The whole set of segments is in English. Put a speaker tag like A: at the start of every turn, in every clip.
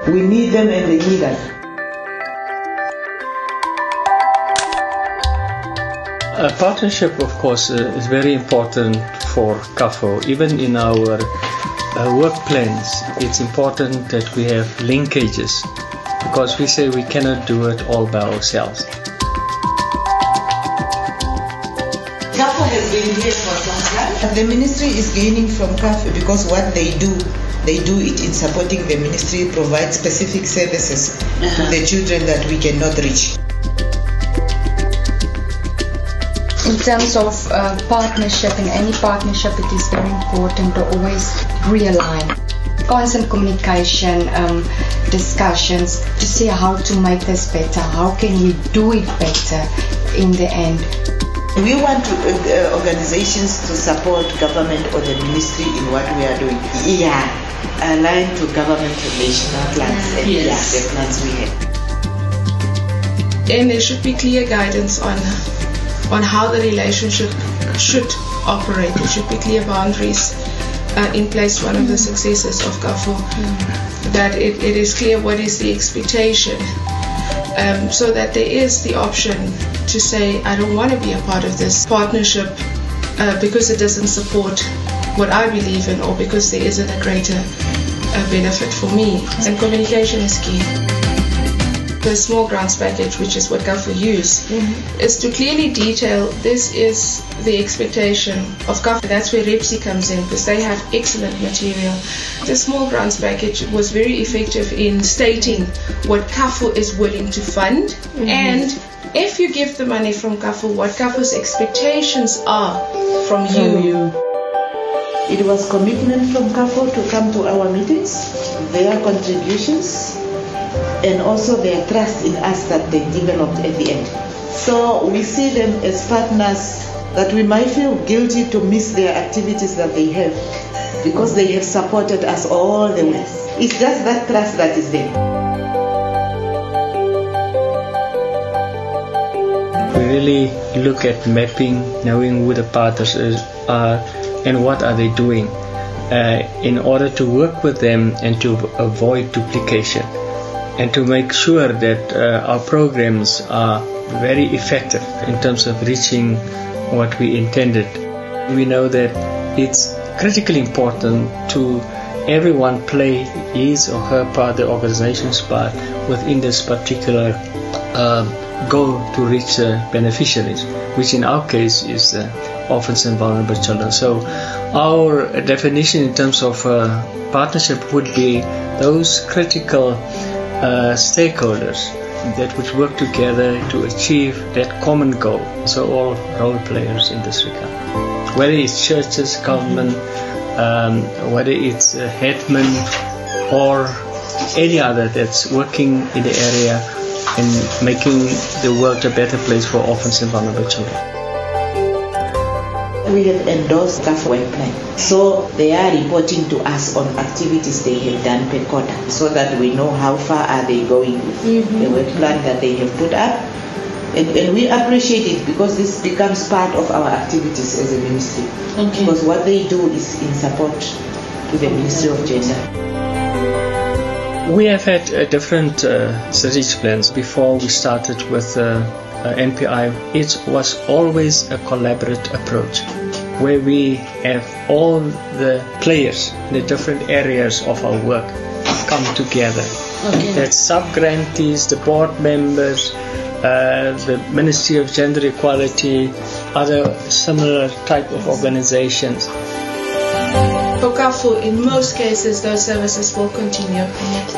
A: We need them and they need us.
B: A partnership, of course, is very important for CAFO. Even in our work plans, it's important that we have linkages, because we say we cannot do it all by ourselves.
A: CAFO has been here for some time. The ministry is gaining from CAFO because what they do it in supporting the ministry, provide specific services to the children that we cannot reach.
C: In terms of partnership, in any partnership, it is very important to always realign. Constant communication, discussions to see how to make this better, how can we do it better in the end.
A: We want organizations to support government or the ministry in what we are doing. Aligned to government relational plans and the plans we have.
D: And there should be clear guidance on how the relationship should operate. There should be clear boundaries in place. One of the successes of CAFO, that it is clear what is the expectation, so that there is the option to say, I don't want to be a part of this partnership because it doesn't support what I believe in, or because there isn't a greater benefit for me. And communication is key. The small grants package, which is what CAFO use, is to clearly detail this is the expectation of CAFO. That's where REPSI comes in, because they have excellent material. The small grants package was very effective in stating what CAFO is willing to fund, and if you give the money from CAFO, what CAFO's expectations are from you.
A: It was commitment from CAFO to come to our meetings, their contributions, and also their trust in us that they developed at the end. So we see them as partners that we might feel guilty to miss their activities that they have, because they have supported us all the way. It's just that trust that is there.
B: We really look at mapping, knowing who the partners are and what are they doing, in order to work with them and to avoid duplication, and to make sure that our programs are very effective in terms of reaching what we intended. We know that it's critically important to everyone play his or her part, the organization's part, within this particular goal to reach beneficiaries, which in our case is orphans and vulnerable children. So our definition in terms of partnership would be those critical stakeholders that would work together to achieve that common goal. So all role players in this regard, whether it's churches, government, whether it's headmen or any other that's working in the area and making the world a better place for orphans and vulnerable children.
A: We have endorsed CAFO work plan, so they are reporting to us on activities they have done per quarter, so that we know how far are they going with the work plan that they have put up, and we appreciate it, because this becomes part of our activities as a ministry, because what they do is in support to the Ministry of Gender.
B: We have had different strategic plans before we started with NPI. It was always a collaborative approach, where we have all the players in the different areas of our work come together. That's sub-grantees, the board members, the Ministry of Gender Equality, other similar type of organizations.
D: For CAFO, in most cases, those services will continue.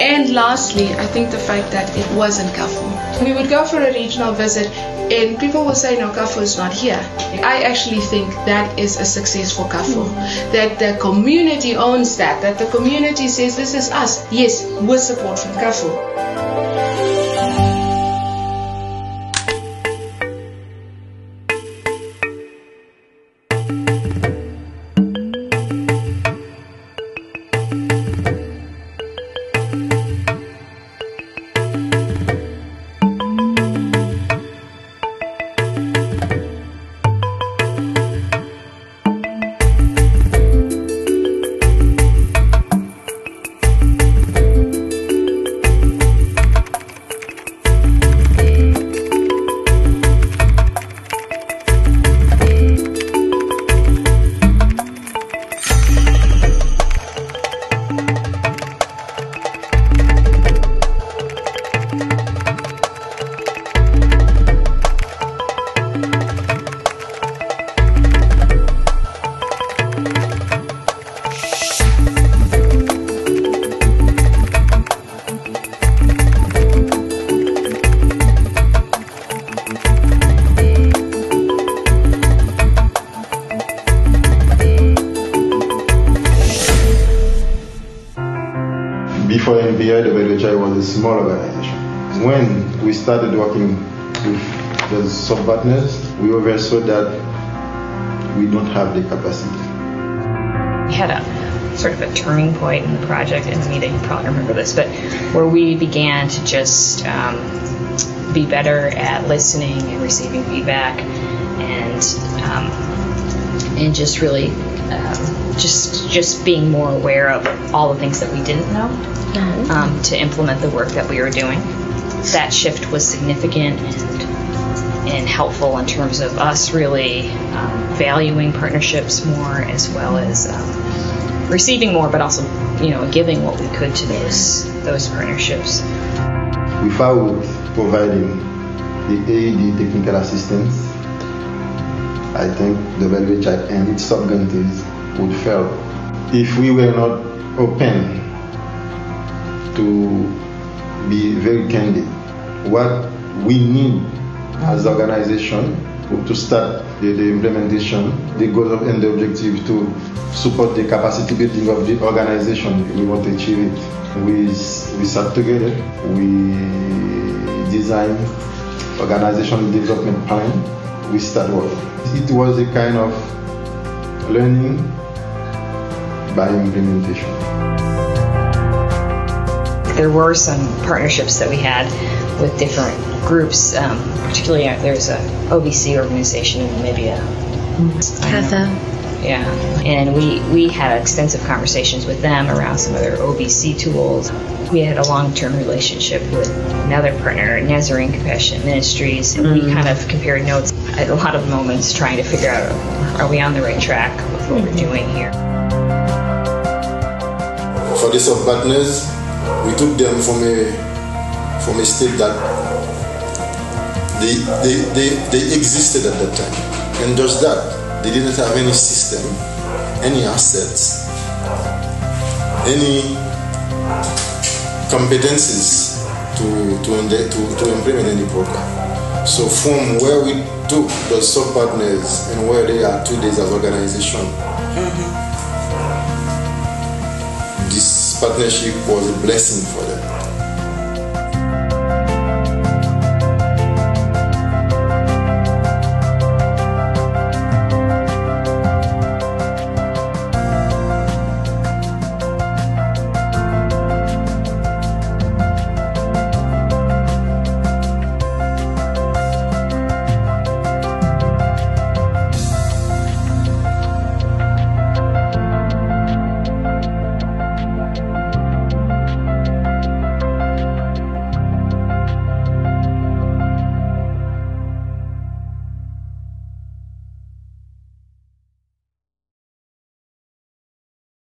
D: And lastly, I think the fact that it wasn't CAFO. We would go for a regional visit and people will say, no, CAFO is not here. I actually think that is a success for CAFO. That the community owns that the community says, this is us. Yes, with support from CAFO.
E: Before NPI, the WHI was a small organization. When we started working with the sub-partners, we oversaw that we don't have the capacity.
F: We had a sort of a turning point in the project, and Anita, you probably remember this, but where we began to just be better at listening and receiving feedback, and just really just being more aware of all the things that we didn't know to implement the work that we were doing. That shift was significant and helpful in terms of us really valuing partnerships more, as well as receiving more, but also giving what we could to those partnerships.
E: Without providing the AED technical assistance, I think the WHI and its sub-grantees would fail. If we were not open to be very candid, what we need as an organization to start the implementation, the goals and the objective to support the capacity building of the organization, we want to achieve it. We sat together, we designed organizational development plan, we start working. It was a kind of learning by implementation.
F: There were some partnerships that we had with different groups, particularly there's a OBC organization in Namibia. Yeah, and we had extensive conversations with them around some of their OBC tools. We had a long-term relationship with another partner, Nazarene Compassionate Ministries, and we kind of compared notes at a lot of moments trying to figure out, are we on the right track with what we're doing here?
E: For the sub-partners, we took them from a state that they existed at that time, and just that. They didn't have any system, any assets, any competencies to implement any program. So from where we took the sub-partners and where they are today as an organization, this partnership was a blessing for them.